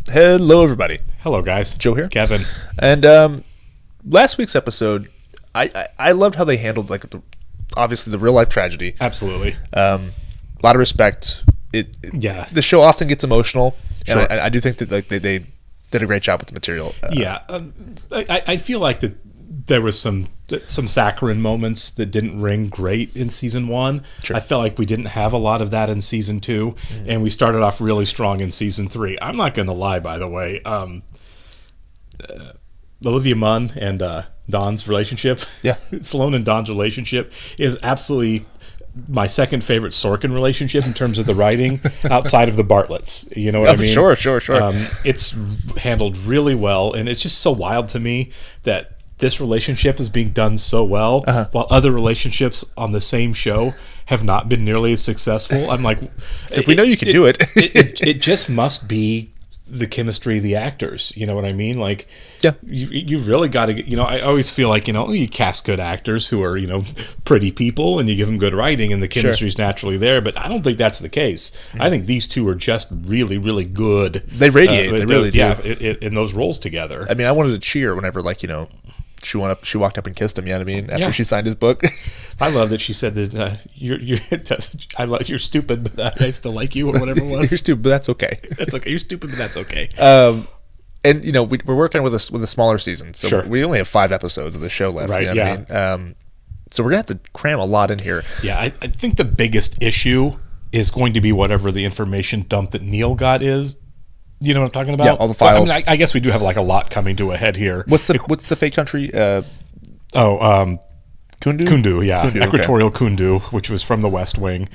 Hello, everybody. Hello, guys. Joe here. Kevin. And last week's episode, I loved how they handled obviously the real life tragedy. Absolutely. A lot of respect. The show often gets emotional, Sure. and I do think that they did a great job with the material. I feel like that there was some saccharine moments that didn't ring great in season 1. Sure. I felt like we didn't have a lot of that in season 2, and we started off really strong in season 3. I'm not going to lie, by the way. Olivia Munn and Dawn's relationship, Sloane and Dawn's relationship is absolutely my second favorite Sorkin relationship in terms of the writing outside of the Bartletts. You know what I mean? Sure. It's handled really well, and it's just so wild to me that this relationship is being done so well, while other relationships on the same show have not been nearly as successful. I'm like, we know you can do it. It just must be the chemistry of the actors. You know what I mean? Like, you really got to get, I always feel like, you cast good actors who are, pretty people, and you give them good writing, and the chemistry's naturally there. But I don't think that's the case. I think these two are just really, really good. They radiate. They really do. Yeah, in those roles together. I mean, I wanted to cheer whenever, she walked up and kissed him. You know what I mean? After she signed his book. I love that she said that you're stupid, but I still like you, or whatever it was. You're stupid, but that's okay. That's okay. You're stupid, but that's okay. And we're working with a smaller season, so Sure. we only have 5 episodes of the show left. Right? You know what I mean? So we're gonna have to cram a lot in here. Yeah, I think the biggest issue is going to be whatever the information dump that Neil got is. You know what I'm talking about? Yeah, all the files. Well, I guess we do have a lot coming to a head here. What's the fake country? Kundu? Kundu, yeah. Kundu, Equatorial Kundu, which was from the West Wing.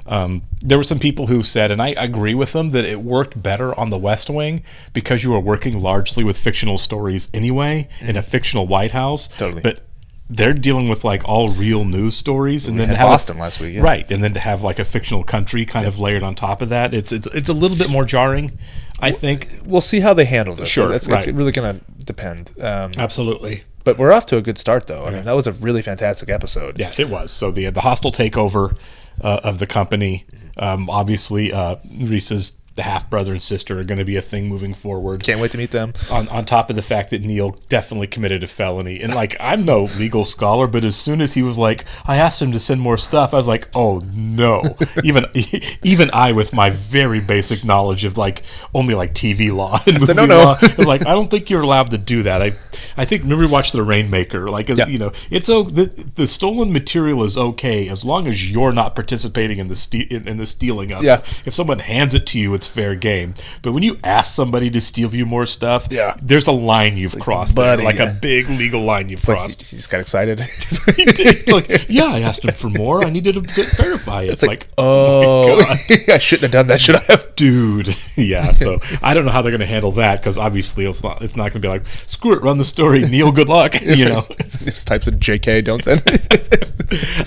There were some people who said, and I agree with them, that it worked better on the West Wing because you were working largely with fictional stories anyway in a fictional White House. Totally. But they're dealing with all real news stories, and then to have Boston last week, right, and then to have a fictional country kind of layered on top of that, it's a little bit more jarring. I think we'll see how they handle this. Sure, it's really going to depend. Absolutely. But we're off to a good start, though. I mean, that was a really fantastic episode. Yeah, it was. So the hostile takeover of the company. Obviously, Reese's the half brother and sister are going to be a thing moving forward. Can't wait to meet them. On top of the fact that Neil definitely committed a felony, and I'm no legal scholar, but as soon as he was I asked him to send more stuff, I was like, oh no. even I, with my very basic knowledge of only TV law and movie law, I was I don't think you're allowed to do that. I think, remember we watched The Rainmaker, it's the stolen material is okay as long as you're not participating in the stealing of it. If someone hands it to you, it's fair game. But when you ask somebody to steal you more stuff, there's a line you've crossed, buddy, a big legal line you've crossed. He just got excited. He did. I asked him for more. I needed to verify it. It's oh my God. I shouldn't have done that, should I have? Dude. Yeah, so I don't know how they're going to handle that, because obviously it's not going to be screw it, run the story, Neil, good luck. Just types in JK, don't send.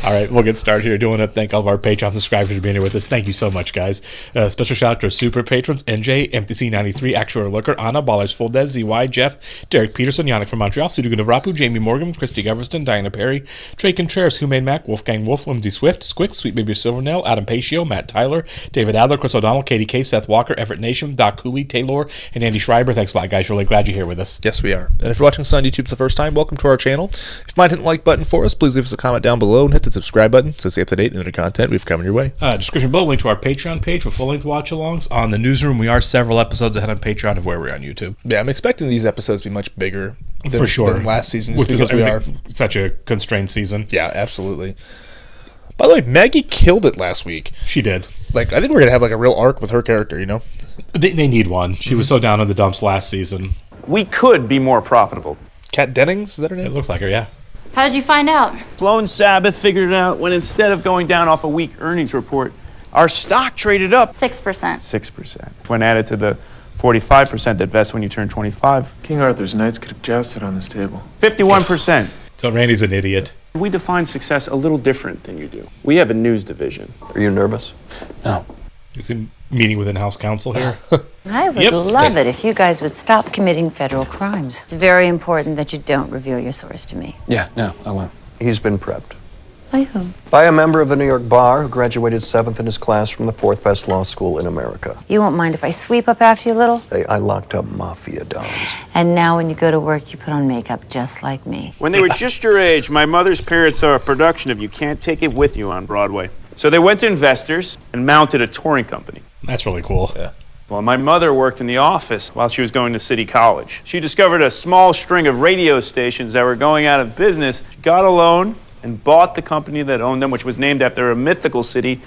All right, we'll get started here. I do want to thank all of our Patreon subscribers for being here with us. Thank you so much, guys. Special shout out to our super patrons: NJ, MTC93, Actual Looker, Anna, Ballers, Full Dead, ZY, Jeff, Derek Peterson, Yannick from Montreal, Sudugun of Rapu, Jamie Morgan, Christy Goverston, Diana Perry, Trey Contreras, Humane Mac, Wolfgang Wolf, Lindsay Swift, Squick, Sweet Baby Silvernail, Adam Pacio, Matt Tyler, David Adler, Chris O'Donnell, Katie K, Seth Walker, Everett Nation, Doc Cooley, Taylor, and Andy Schreiber. Thanks a lot, guys. Really glad you're here with us. Yes, we are. And if you're watching us on YouTube for the first time, welcome to our channel. If you might hit the like button for us, please leave us a comment down below and hit the subscribe button to stay up to date with the content we've coming your way. Description below, link to our Patreon page for full-length watch-alongs. On the Newsroom, we are several episodes ahead on Patreon of where we're on YouTube. Yeah, I'm expecting these episodes to be much bigger than, for sure. than last season, because we are such a constrained season. Yeah, absolutely. By the way, Maggie killed it last week. She did. I think we're going to have a real arc with her character, They need one. She was so down in the dumps last season. We could be more profitable. Kat Dennings, is that her name? It looks like her, yeah. How did you find out? Sloan Sabbath figured it out when instead of going down off a weak earnings report, our stock traded up 6%. 6%. When added to the 45% that vests when you turn 25. King Arthur's knights could have jousted on this table. 51%. So Randy's an idiot. We define success a little different than you do. We have a news division. Are you nervous? No. Is he meeting with in-house counsel here? I would love it if you guys would stop committing federal crimes. It's very important that you don't reveal your source to me. Yeah, no, I won't. He's been prepped. By whom? By a member of the New York Bar who graduated 7th in his class from the 4th best law school in America. You won't mind if I sweep up after you a little? Hey, I locked up mafia dons. And now when you go to work, you put on makeup just like me. When they were just your age, my mother's parents saw a production of You Can't Take It With You on Broadway. So they went to investors and mounted a touring company. That's really cool. Yeah. Well, my mother worked in the office while she was going to City College. She discovered a small string of radio stations that were going out of business. She got a loan and bought the company that owned them, which was named after a mythical city.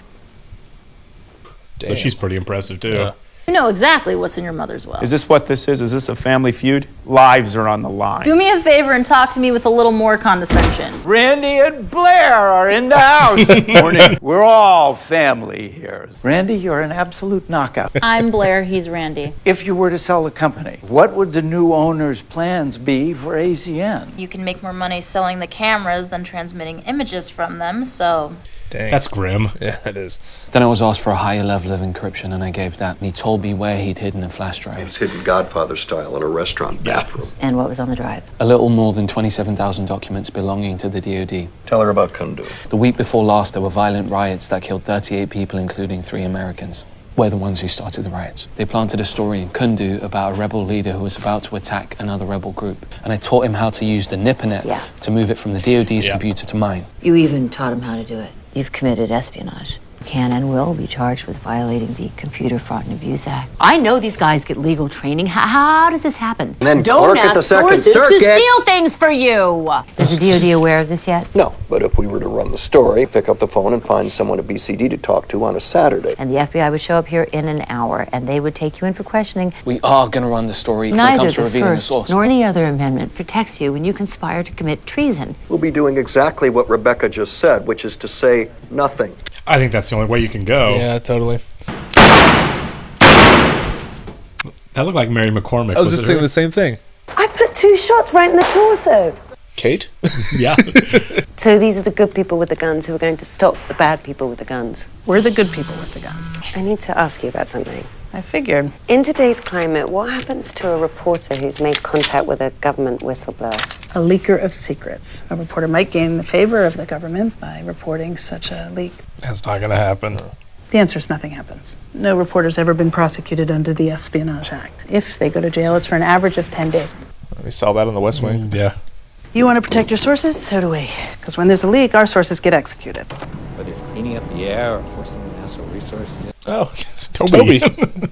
So she's pretty impressive, too. Yeah. You know exactly what's in your mother's will. Is this what this is? Is this a family feud? Lives are on the line. Do me a favor and talk to me with a little more condescension. Randy and Blair are in the house. Morning. We're all family here. Randy, you're an absolute knockout. I'm Blair, he's Randy. If you were to sell the company, what would the new owner's plans be for ACN? You can make more money selling the cameras than transmitting images from them, so... Dang. That's grim. Yeah, it is. Then I was asked for a higher level of encryption, and I gave that. And he told me where he'd hidden a flash It drive. was hidden Godfather style in a restaurant bathroom. And what was on the drive? A little more than 27,000 documents belonging to the DoD. Tell her about Kundu. The week before last, there were violent riots that killed 38 people, including 3 Americans. We're the ones who started the riots. They planted a story in Kundu about a rebel leader who was about to attack another rebel group. And I taught him how to use the NIPANET to move it from the DoD's computer to mine. You even taught him how to do it. You've committed espionage. Can and will be charged with violating the Computer Fraud and Abuse Act. I know these guys get legal training. How does this happen? And then Don't clerk at the ask Second sources to Circuit. steal things for you. Is the DoD aware of this yet? No, but if we were to run the story, pick up the phone and find someone at BCD to talk to on a Saturday. And the FBI would show up here in an hour, and they would take you in for questioning. We are going to run the story before it Neither comes to the revealing the first source. nor any other amendment protects you when you conspire to commit treason. We'll be doing exactly what Rebecca just said, which is to say nothing. I think that's the only way you can go. Yeah, totally. That looked like Mary McCormick. I was just it thinking her? the same thing. I put 2 shots right in the torso. Kate? Yeah. So these are the good people with the guns who are going to stop the bad people with the guns. We're the good people with the guns. I need to ask you about something. I figured. In today's climate, what happens to a reporter who's made contact with a government whistleblower? A leaker of secrets. A reporter might gain the favor of the government by reporting such a leak. That's not going to happen. The answer is nothing happens. No reporter's ever been prosecuted under the Espionage Act. If they go to jail, it's for an average of 10 days. We saw that on the West Wing. Yeah. You want to protect your sources? So do we. Because when there's a leak, our sources get executed. Whether it's cleaning up the air or forcing the natural resources. Oh, It's Toby.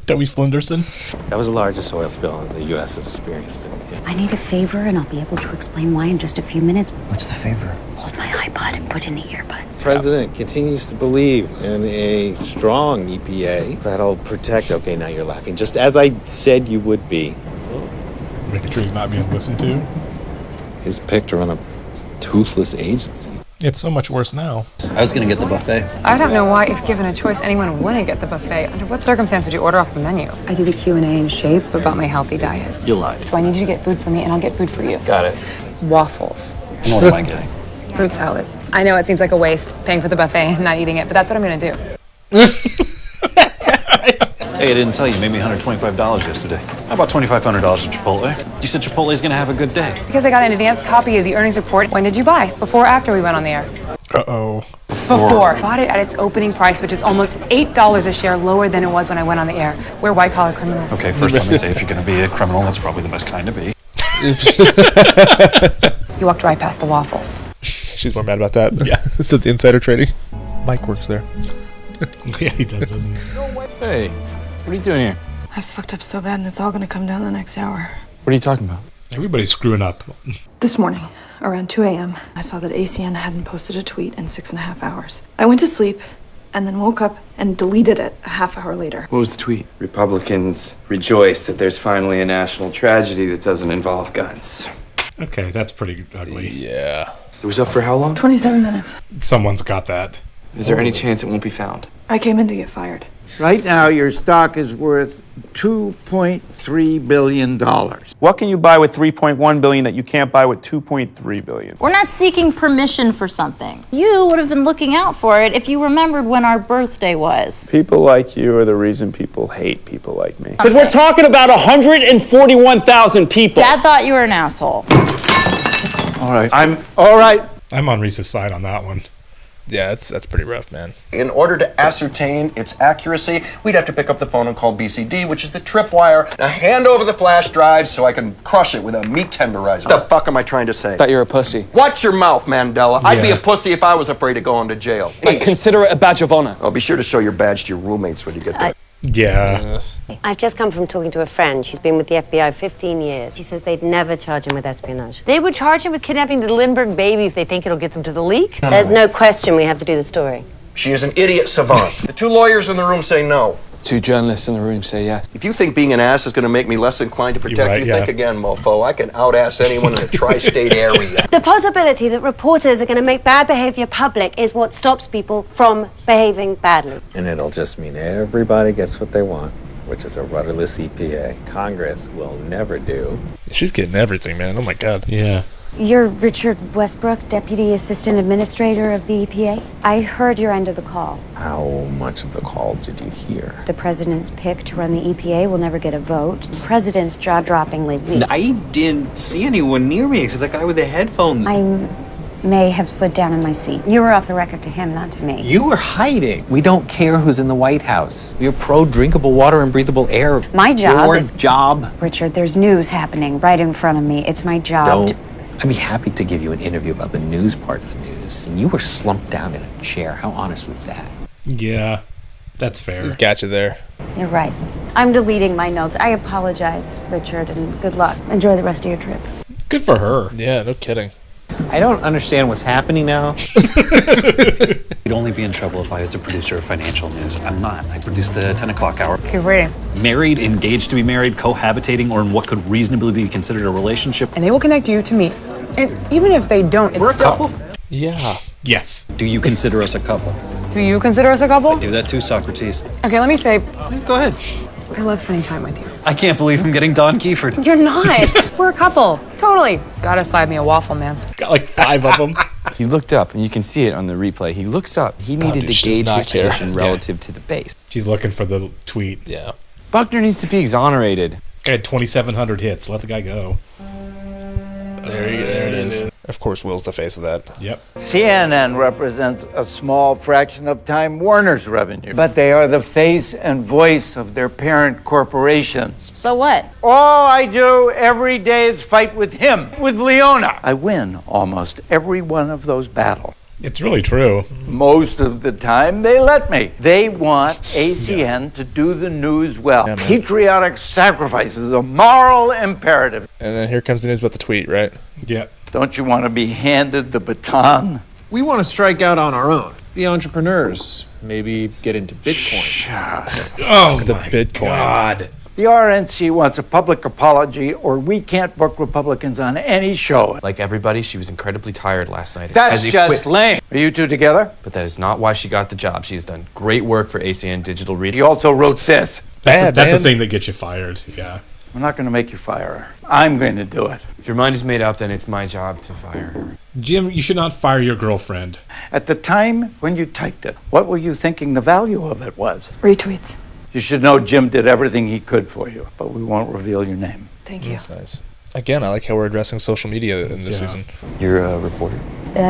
Toby Flinderson. That was the largest oil spill the U.S. has experienced. I need a favor, and I'll be able to explain why in just a few minutes. What's the favor? Hold my iPod and put in the earbuds. The president continues to believe in a strong EPA that'll protect. Okay, now you're laughing. Just as I said you would be. Making sure he's not being listened to. His pick to run a toothless agency. It's so much worse now. I was going to get the buffet. I don't know why, if given a choice, anyone wouldn't get the buffet. Under what circumstance would you order off the menu? I did a Q&A in Shape about my healthy diet. You lied. So I need you to get food for me, and I'll get food for you. Got it. Waffles. And what am I getting? Fruit salad. I know it seems like a waste, paying for the buffet and not eating it, but that's what I'm going to do. Hey, I didn't tell you. You made me $125 yesterday. How about $2,500 at Chipotle? You said Chipotle's gonna have a good day. Because I got an advance copy of the earnings report. When did you buy? Before or after we went on the air? Uh-oh. Before. Bought it at its opening price, which is almost $8 a share lower than it was when I went on the air. We're white-collar criminals. Okay, first let me say, if you're gonna be a criminal, that's probably the best kind to be. You walked right past the waffles. She's more mad about that. Yeah. It's at the insider trading. Mike works there. Yeah, he does, doesn't he? Hey, what are you doing here? I fucked up so bad and it's all gonna come down the next hour. What are you talking about? Everybody's screwing up. This morning, around 2 a.m., I saw that ACN hadn't posted a tweet in 6.5 hours. I went to sleep and then woke up and deleted it a half hour later. What was the tweet? Republicans rejoice that there's finally a national tragedy that doesn't involve guns. Okay, that's pretty ugly. Yeah. It was up for how long? 27 minutes. Someone's got that. Is there any chance it won't be found? I came in to get fired. Right now, your stock is worth $2.3 billion. What can you buy with $3.1 billion that you can't buy with $2.3 billion? We're not seeking permission for something. You would have been looking out for it if you remembered when our birthday was. People like you are the reason people hate people like me. Because we're talking about 141,000 people. Dad thought you were an asshole. All right. I'm all right. I'm on Reese's side on that one. Yeah, that's pretty rough, man. In order to ascertain its accuracy, we'd have to pick up the phone and call BCD, which is the tripwire. Now hand over the flash drive so I can crush it with a meat tenderizer. What the fuck am I trying to say? That you're a pussy. Watch your mouth, Mandela. I'd be a pussy if I was afraid of going to jail. Like, consider it a badge of honor. Oh, be sure to show your badge to your roommates when you get there. Yeah. I've just come from talking to a friend. She's been with the FBI 15 years. She says they'd never charge him with espionage. They would charge him with kidnapping the Lindbergh baby if they think it'll get them to the leak. There's no question we have to do the story. She is an idiot savant. The two lawyers in the room say no. 2 journalists in the room say yes. If you think being an ass is going to make me less inclined to protect you, think again, mofo. I can out-ass anyone in the tri-state area. The possibility that reporters are going to make bad behavior public is what stops people from behaving badly. And it'll just mean everybody gets what they want, which is a rudderless EPA. Congress will never do. She's getting everything, man. Oh my God. Yeah. You're Richard Westbrook, Deputy Assistant Administrator of the EPA. I heard your end of the call. How much of the call did you hear? The president's pick to run the EPA will never get a vote. The president's jaw-droppingly weak. I didn't see anyone near me except that guy with the headphones. I may have slid down in my seat. You were off the record to him, not to me. You were hiding. We don't care who's in the White House. We're pro drinkable water and breathable air. My job Your is... job. Richard, there's news happening right in front of me. It's my job. I'd be happy to give you an interview about the news part of the news. And you were slumped down in a chair. How honest was that? Yeah, that's fair. He's got you there. You're right. I'm deleting my notes. I apologize, Richard, and good luck. Enjoy the rest of your trip. Good for her. Yeah, no kidding. I don't understand what's happening now. You'd only be in trouble if I was a producer of financial news. I'm not. I produce the 10 o'clock hour. Okay, ready. Married, engaged to be married, cohabitating, or in what could reasonably be considered a relationship. And they will connect you to me. And even if they don't, it's We're a still... couple? Yeah. Yes. Do you consider us a couple? Do you consider us a couple? I do that too, Socrates. Okay, let me say... Go ahead. I love spending time with you. I can't believe I'm getting Don Kiefer'd. You're not. We're a couple. Totally. Gotta slide me a waffle, man. Got like 5 of them. He looked up, and you can see it on the replay. He looks up. He needed to gauge his position relative to the base. She's looking for the tweet. Yeah. Buckner needs to be exonerated. Guy had 2,700 hits. Let the guy go. There it is. Of course, Will's the face of that. Yep. CNN represents a small fraction of Time Warner's revenue, but they are the face and voice of their parent corporations. So what? All I do every day is fight with him, with Leona. I win almost every one of those battles. It's really true. Most of the time, they let me. They want ACN to do the news well. Patriotic sacrifice is a moral imperative. And then here comes the news about the tweet, right? Yep. Don't you want to be handed the baton? We want to strike out on our own. Be entrepreneurs. Maybe get into Bitcoin. Oh, the Bitcoin. God. The RNC wants a public apology, or we can't book Republicans on any show. Like everybody, she was incredibly tired last night. That's just lame. Are you two together? But that is not why she got the job. She has done great work for ACN Digital Reading. He also wrote this. That's the thing that gets you fired. Yeah. I'm not going to make you fire her. I'm going to do it. If your mind is made up, then it's my job to fire her. Jim, you should not fire your girlfriend. At the time when you typed it, what were you thinking the value of it was? Retweets. You should know Jim did everything he could for you, but we won't reveal your name. Thank you. That's nice. Again, I like how we're addressing social media in this season. You're a reporter?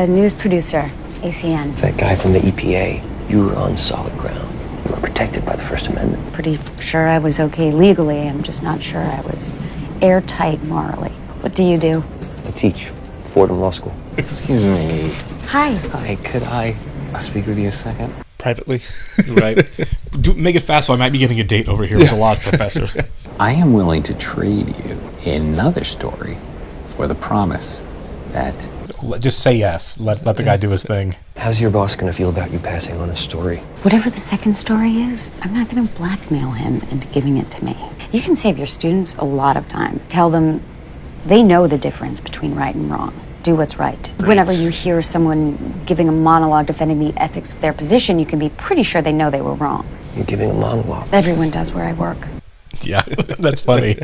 News producer, ACN. That guy from the EPA, you were on solid ground. You were protected by the First Amendment. Pretty sure I was okay legally. I'm just not sure I was airtight morally. What do you do? I teach Fordham Law School. Excuse me. Hi. Hi, could I speak with you a second? Privately. Right. Make it fast so I might be getting a date over here with the law professor. I am willing to trade you another story for the promise that... Just say yes. Let the guy do his thing. How's your boss going to feel about you passing on a story? Whatever the second story is, I'm not going to blackmail him into giving it to me. You can save your students a lot of time. Tell them they know the difference between right and wrong. Do what's right. Whenever you hear someone giving a monologue defending the ethics of their position, you can be pretty sure they know they were wrong. You're giving a monologue. Everyone does where I work. Yeah, that's funny.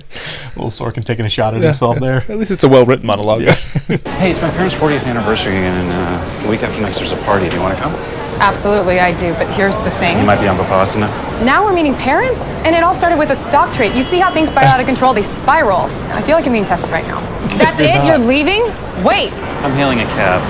Little Sorkin taking a shot at himself there. At least it's a well-written monologue. Yeah. Hey, it's my parents' 40th anniversary again, and a week after next there's a party. Do you want to come? Absolutely, I do. But here's the thing. You might be on Vipassana. Now we're meeting parents, and it all started with a stock trade. You see how things spiral out of control? They spiral. I feel like I'm being tested right now. That's it? You're leaving? Wait. I'm hailing a cab.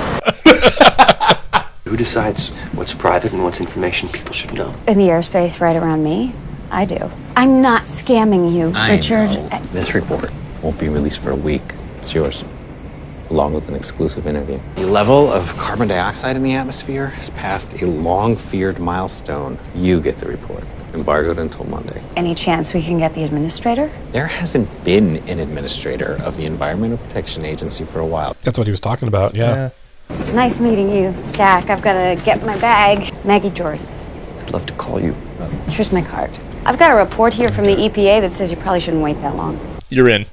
Who Who decides what's private and what's information people should know? In the airspace right around me, I do. I'm not scamming you, Richard. This report won't be released for a week. It's yours, along with an exclusive interview. The level of carbon dioxide in the atmosphere has passed a long-feared milestone. You get the report, embargoed until Monday. Any chance we can get the administrator? There hasn't been an administrator of the Environmental Protection Agency for a while. That's what he was talking about, yeah. It's nice meeting you, Jack. I've got to get my bag. Maggie Jordan. I'd love to call you. Here's my card. I've got a report here from the EPA that says you probably shouldn't wait that long. You're in.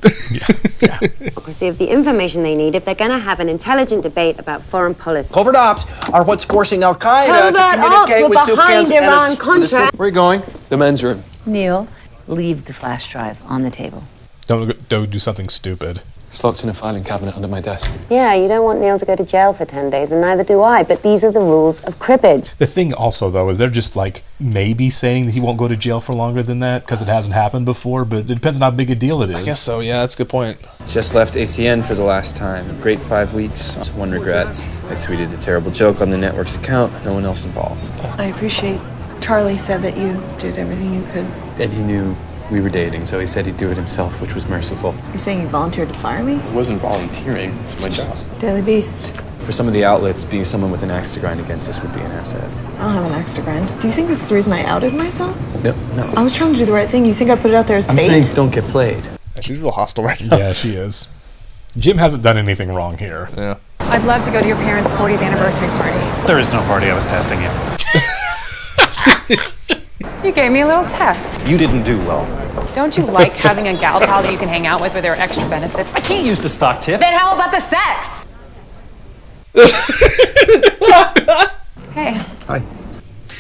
Receive the information they need if they're going to have an intelligent debate about foreign policy. Covert ops are what's forcing Al Qaeda Covert to communicate ops with were behind Sukhans and Iran Contra. Where are you going? The men's room. Neil, leave the flash drive on the table. Don't do something stupid. It's locked in a filing cabinet under my desk. Yeah, you don't want Neil to go to jail for 10 days, and neither do I, but these are the rules of cribbage. The thing also, though, is they're just like maybe saying that he won't go to jail for longer than that because it hasn't happened before, but it depends on how big a deal it is. I guess so, yeah, that's a good point. Just left ACN for the last time. Great 5 weeks. One regret. I tweeted a terrible joke on the network's account. No one else involved. I appreciate Charlie said that you did everything you could. And he knew we were dating, so he said he'd do it himself, which was merciful. You're saying you volunteered to fire me? It wasn't volunteering, it's my job. Daily Beast. For some of the outlets, being someone with an axe to grind against us would be an asset. I don't have an axe to grind. Do you think that's the reason I outed myself? No. I was trying to do the right thing. You think I put it out there as I'm bait? saying don't get played. She's real hostile right now. Yeah, she is. Jim hasn't done anything wrong here. Yeah. I'd love to go to your parents' 40th anniversary party. There is no party. I was testing you. You gave me a little test. You didn't do well. Don't you like having a gal pal that you can hang out with there are extra benefits? I can't use the stock tips. Then how about the sex? Hey. Hi.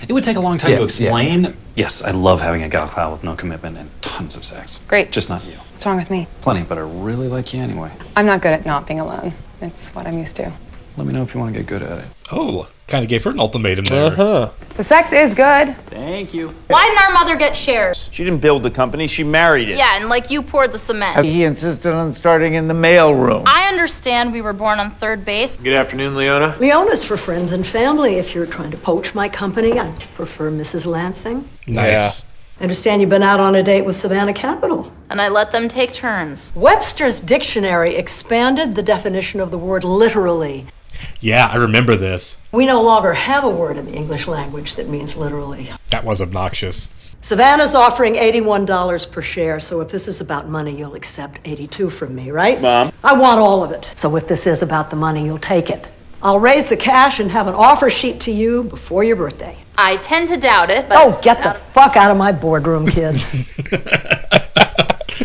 It would take a long time to explain. Yes, I love having a gal pal with no commitment and tons of sex. Great. Just not you. What's wrong with me? Plenty, but I really like you anyway. I'm not good at not being alone. It's what I'm used to. Let me know if you want to get good at it. Oh, kind of gave her an ultimatum there. Uh-huh. The sex is good. Thank you. Why didn't our mother get shares? She didn't build the company, she married it. Yeah, and like you poured the cement. He insisted on starting in the mailroom. I understand we were born on third base. Good afternoon, Leona. Leona's for friends and family. If you're trying to poach my company, I'd prefer Mrs. Lansing. Nice. I understand you've been out on a date with Savannah Capital. And I let them take turns. Webster's dictionary expanded the definition of the word literally. Yeah, I remember this. We no longer have a word in the English language that means literally. That was obnoxious. Savannah's offering $81 per share, so if this is about money, you'll accept $82 from me, right? Mom. I want all of it. So if this is about the money, you'll take it. I'll raise the cash and have an offer sheet to you before your birthday. I tend to doubt it, but... Oh, get the fuck out of my boardroom, kid.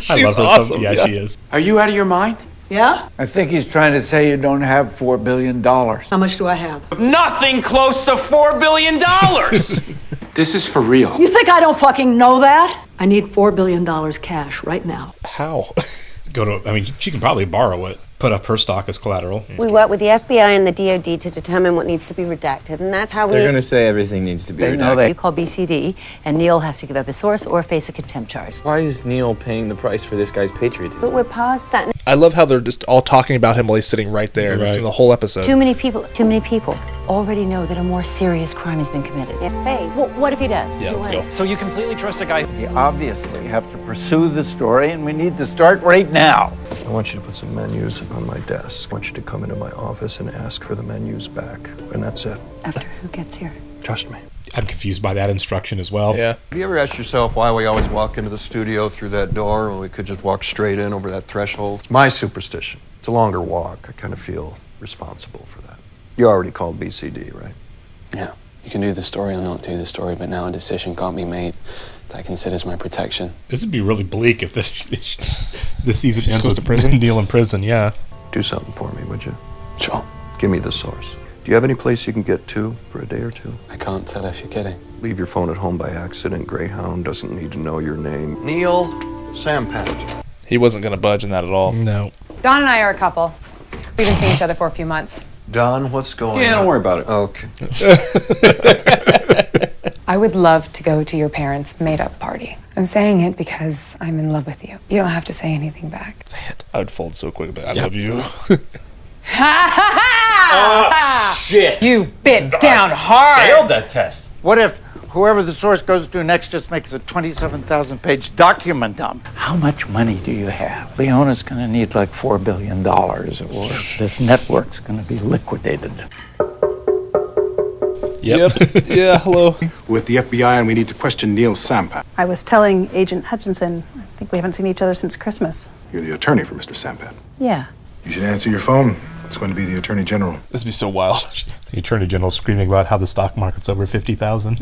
I love her awesome, so. Yeah, she is. Are you out of your mind? Yeah? I think he's trying to say you don't have $4 billion. How much do I have? Nothing close to $4 billion! This is for real. You think I don't fucking know that? I need $4 billion cash right now. How? She can probably borrow it, put up her stock as collateral. We work with the FBI and the DOD to determine what needs to be redacted, and that's how They're going to say everything needs to be redacted. You call BCD, and Neil has to give up his source or face a contempt charge. Why is Neil paying the price for this guy's patriotism? But we're past that. I love how they're just all talking about him while he's sitting right there just in the whole episode. Too many people already know that a more serious crime has been committed. His face. Well, what if he does? Yeah, let's go. So you completely trust a guy? We obviously have to pursue the story, and we need to start right now. I want you to put some menus on my desk. I want you to come into my office and ask for the menus back. And that's it. After who gets here? Trust me. I'm confused by that instruction as well. Yeah. Do you ever ask yourself why we always walk into the studio through that door when we could just walk straight in over that threshold? It's my superstition. It's a longer walk. I kind of feel responsible for that. You already called BCD, right? Yeah. You can do the story or not do the story, but now a decision can't be made that considers my protection. This would be really bleak if this season ends goes with to prison? Neil in prison, yeah. Do something for me, would you? Sure. Give me the source. Do you have any place you can get to for a day or two? I can't tell if you're kidding. Leave your phone at home by accident. Greyhound doesn't need to know your name. Neil Sampat. He wasn't going to budge in that at all. No. Don and I are a couple. We've been seeing each other for a few months. Don, what's going on? Yeah, don't worry about it. Okay. I would love to go to your parents' made-up party. I'm saying it because I'm in love with you. You don't have to say anything back. Say it. I would fold so quick, but I love you. Shit. You bit down hard. Failed that test. What if whoever the source goes to next just makes a 27,000-page document dump? How much money do you have? Leona's going to need like $4 billion, or this network's going to be liquidated. Yep. Yeah, hello. With the FBI, and we need to question Neil Sampat. I was telling Agent Hutchinson, I think we haven't seen each other since Christmas. You're the attorney for Mr. Sampat. Yeah. You should answer your phone. It's going to be the Attorney General. This would be so wild. It's the Attorney General screaming about how the stock market's over 50,000.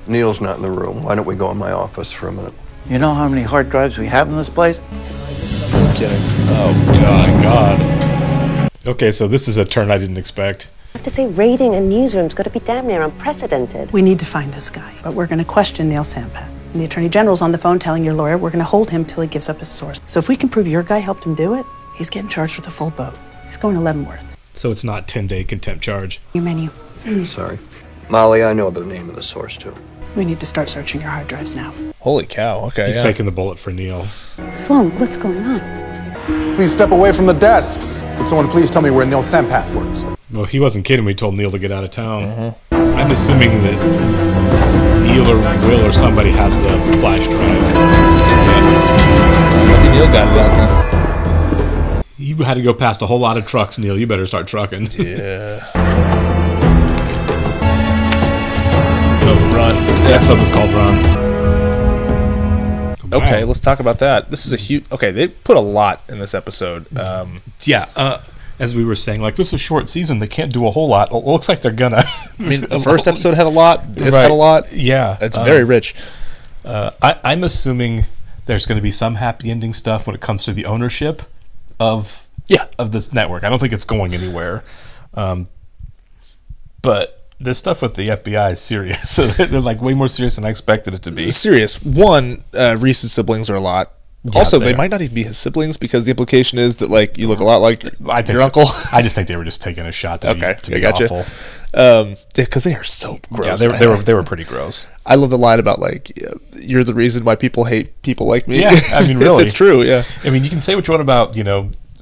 Neil's not in the room. Why don't we go in my office for a minute? You know how many hard drives we have in this place? I'm kidding. Oh, God. Okay, so this is a turn I didn't expect. I have to say, raiding a newsroom's got to be damn near unprecedented. We need to find this guy, but we're going to question Neil Sampat. And the Attorney General's on the phone telling your lawyer we're going to hold him till he gives up his source. So if we can prove your guy helped him do it, he's getting charged with a full boat. He's going to Leavenworth. So it's not 10-day contempt charge. Your menu. Sorry. Molly, I know the name of the source, too. We need to start searching your hard drives now. Holy cow. Okay. He's taking the bullet for Neil. Sloan, what's going on? Please step away from the desks. Could someone please tell me where Neil Sampat works? Well, he wasn't kidding when he told Neil to get out of town. I'm assuming that Neil or Will or somebody has the flash drive. Maybe Neil got it out then. You had to go past a whole lot of trucks, Neil. You better start trucking. Yeah. Run. The episode was called Run. Okay, let's talk about that. This is a huge... Okay, they put a lot in this episode. As we were saying, like, this is a short season. They can't do a whole lot. It looks like they're gonna. I mean, the first episode had a lot. This had a lot. Yeah. It's very rich. I'm assuming there's going to be some happy ending stuff when it comes to the ownership of this network. I don't think it's going anywhere. But this stuff with the FBI is serious. So they're like way more serious than I expected it to be. Serious. One, Reese's siblings are a lot. Yeah, also, they might not even be his siblings because the implication is that like you look a lot like your uncle. I just think they were just taking a shot to be awful. Because they are so gross. Yeah, they were pretty gross. I love the line about like you're the reason why people hate people like me. Yeah, I mean, really, it's true. Yeah, I mean, you can say what you want about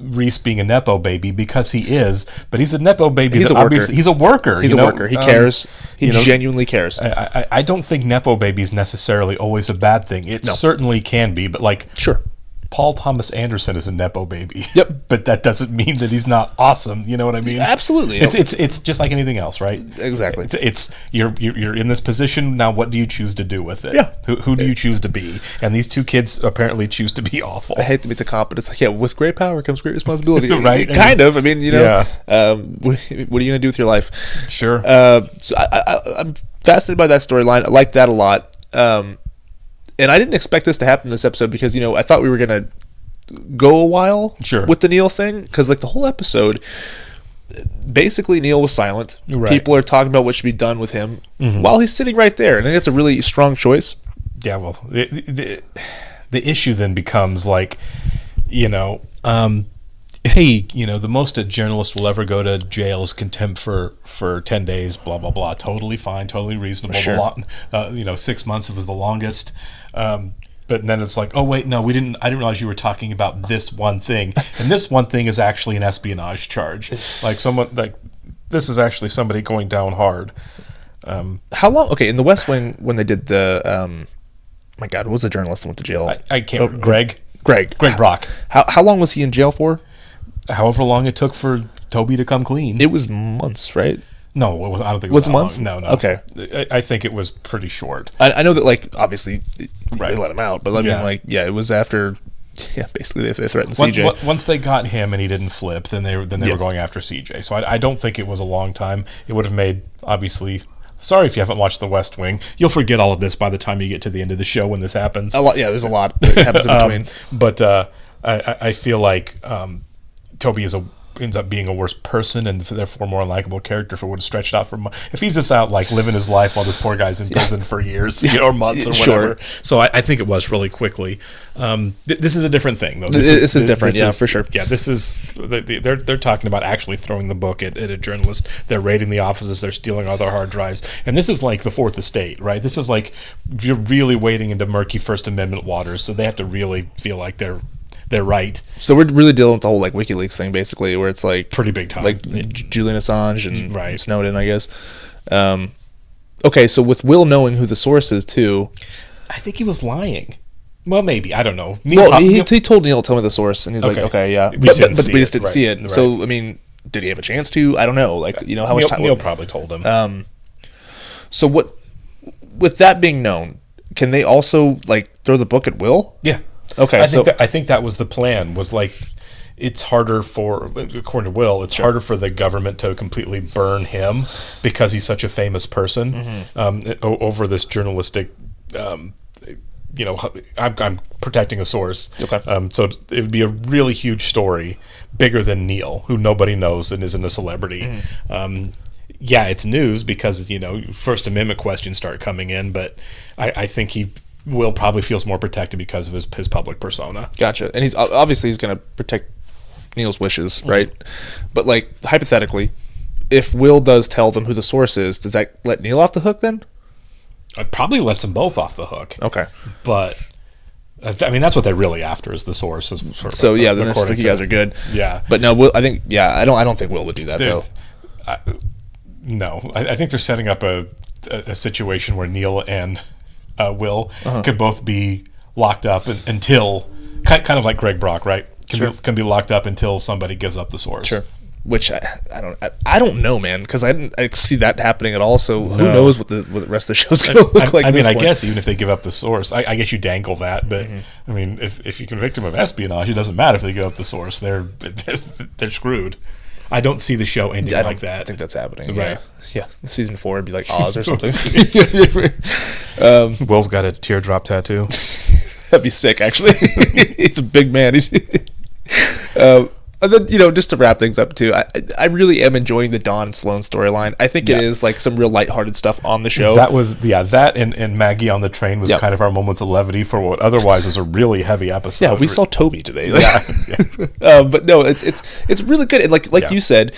Reese being a nepo baby because he is, but he's a nepo baby. He's a worker. He's a worker. He's a worker. He cares. He genuinely cares. I don't think nepo baby is necessarily always a bad thing. It certainly can be, but like sure. Paul Thomas Anderson is a nepo baby. Yep. But that doesn't mean that he's not awesome. You know what I mean? Absolutely. It's just like anything else, right? Exactly. It's you're in this position now. What do you choose to do with it? Yeah. Who do you choose to be? And these two kids apparently choose to be awful. I hate to be the cop, but it's like with great power comes great responsibility. Right? Kind of. I mean, Yeah. What are you gonna do with your life? Sure. So I'm fascinated by that storyline. I like that a lot. And I didn't expect this to happen in this episode because I thought we were gonna go a while with the Neil thing because like the whole episode, basically Neil was silent. Right. People are talking about what should be done with him while he's sitting right there, and I think that's a really strong choice. Yeah, well, the issue then becomes like, hey, the most a journalist will ever go to jail is contempt for 10 days, blah, blah, blah. Totally fine, totally reasonable. Sure. 6 months was the longest. But then it's like, oh, wait, no, I didn't realize you were talking about this one thing. And this one thing is actually an espionage charge. This is actually somebody going down hard. How long? Okay, in the West Wing, when they did the, my God, what was the journalist that went to jail? I can't. Greg Brock. How long was he in jail for? However long it took for Toby to come clean. It was months, right? No, it was. I don't think it was. Was it months? Long. No. Okay. I think it was pretty short. I know that, like, obviously they let him out, but I mean, it was after. Yeah, basically they threatened CJ. Once they got him and he didn't flip, then they were going after CJ. So I don't think it was a long time. It would have made, obviously. Sorry if you haven't watched The West Wing. You'll forget all of this by the time you get to the end of the show when this happens. A lot. Yeah, there's a lot that happens in between. But I feel like Toby ends up being a worse person and therefore more unlikable character if it would have stretched out for if he's just out like living his life while this poor guy's in prison for years or months or whatever. So I think it was really quickly. This is a different thing though. This is different, for sure. Yeah, this is they're talking about actually throwing the book at a journalist. They're raiding the offices. They're stealing all their hard drives, and this is like the Fourth Estate, right? This is like you're really wading into murky First Amendment waters, so they have to really feel like they're they're right. So we're really dealing with the whole like WikiLeaks thing, basically, where it's like pretty big time, like Julian Assange and right. Snowden, I guess. Okay, so with Will knowing who the source is too, I think he was lying. Well, maybe, I don't know. He told Neil, "Tell me the source," and he's like, "Okay, yeah," but we just didn't see it. Right. So I mean, did he have a chance to? I don't know. Like, you know, how much time? Neil probably told him. So what? With that being known, can they also like throw the book at Will? Yeah. Okay. I think that was the plan. Was like, it's harder for, according to Will, it's harder for the government to completely burn him because he's such a famous person over this journalistic. You know, I'm protecting a source. Okay. So it would be a really huge story, bigger than Neil, who nobody knows and isn't a celebrity. Yeah, it's news because, you know, First Amendment questions start coming in, but I think Will probably feels more protected because of his public persona. Gotcha. And he's obviously going to protect Neil's wishes, right? But like, hypothetically, if Will does tell them who the source is, does that let Neil off the hook then? It probably lets them both off the hook. Okay. But I mean, that's what they're really after, is the source. So yeah, then it's like you guys are good. Yeah. But no, Will, I think I don't think Will would do that though. No, I think they're setting up a situation where Neil and Will could both be locked up until kind of like Greg Brock, right? Can be locked up until somebody gives up the source. Sure. Which I don't know, man, because I didn't see that happening at all. So who knows what the rest of the show's going to look like? I mean, I guess even if they give up the source, I guess you dangle that. But I mean, if you convict them of espionage, it doesn't matter if they give up the source. They're screwed. I don't see the show ending like that. I think that's happening. Right. Yeah. Season 4 would be like Oz or something. Will's got a teardrop tattoo. That'd be sick, actually. He's a big man. And then, you know, just to wrap things up too, I really am enjoying the Dawn and Sloan storyline. I think it is like some real lighthearted stuff on the show. That and Maggie on the train was kind of our moments of levity for what otherwise was a really heavy episode. Yeah, we saw Toby today. But no, it's really good. And like you said,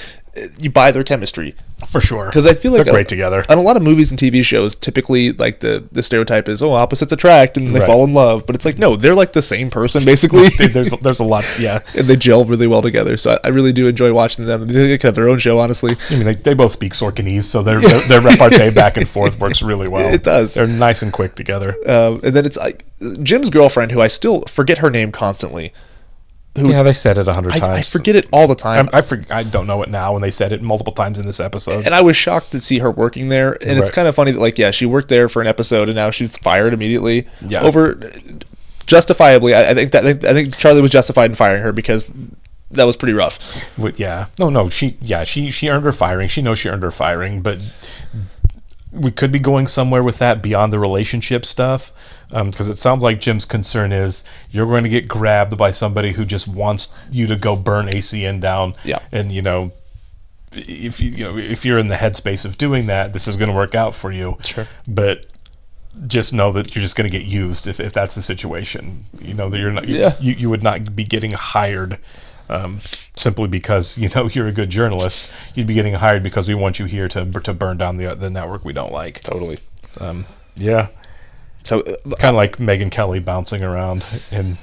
you buy their chemistry. For sure. Because I feel like they're great together. On a lot of movies and TV shows, typically like the stereotype is, opposites attract and they fall in love. But it's like, no, they're like the same person basically. there's a lot, yeah. And they gel really well together. So I really do enjoy watching them. They can have their own show, honestly. I mean, they both speak Sorkinese, so their repartee back and forth works really well. It does. They're nice and quick together. And then it's like Jim's girlfriend, who I still forget her name constantly. They said it 100 times. I forget it all the time. I don't know it now when they said it multiple times in this episode. And I was shocked to see her working there. And it's kind of funny that, she worked there for an episode and now she's fired immediately. Yeah. Over justifiably. I think Charlie was justified in firing her because that was pretty rough. Yeah. No. She earned her firing. She knows she earned her firing, but we could be going somewhere with that beyond the relationship stuff, because it sounds like Jim's concern is you're going to get grabbed by somebody who just wants you to go burn ACN down. Yeah. And if you're in the headspace of doing that, this is going to work out for you. Sure. But just know that you're just going to get used if that's the situation. That you're not. You would not be getting hired. Simply because you're a good journalist. You'd be getting hired because we want you here to burn down the network we don't like. Totally. Yeah. So kind of like Megyn Kelly bouncing around, and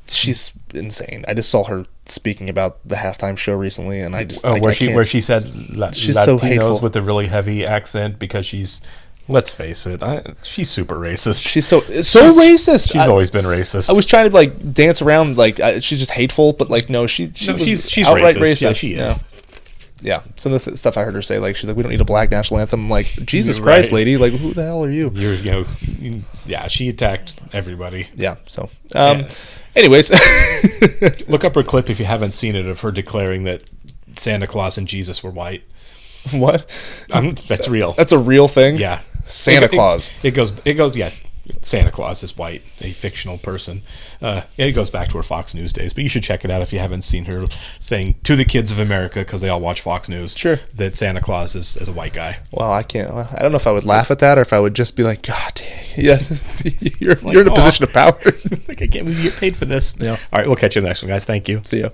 she's insane. I just saw her speaking about the halftime show recently, and where she said she's Latinos so hateful with a really heavy accent because she's. Let's face it, she's super racist. She's so racist. She's always been racist. I was trying to dance around she's just hateful, but she's outright racist. Yeah, she is. Yeah, some of the stuff I heard her say, she's like, we don't need a black national anthem. I'm like, Jesus Christ, lady, who the hell are you? Yeah, she attacked everybody. Yeah. So, anyways, look up her clip if you haven't seen it of her declaring that Santa Claus and Jesus were white. What? That's real. That's a real thing. Yeah. Santa Claus. It goes. Yeah. Santa Claus is white, a fictional person. It goes back to her Fox News days, but you should check it out if you haven't seen her saying to the kids of America, because they all watch Fox News, that Santa Claus is a white guy. Well, I can't. I don't know if I would laugh at that or if I would just be like, God, you're in a position of power. I can't believe you get paid for this. Yeah. All right, we'll catch you in the next one, guys. Thank you. See ya.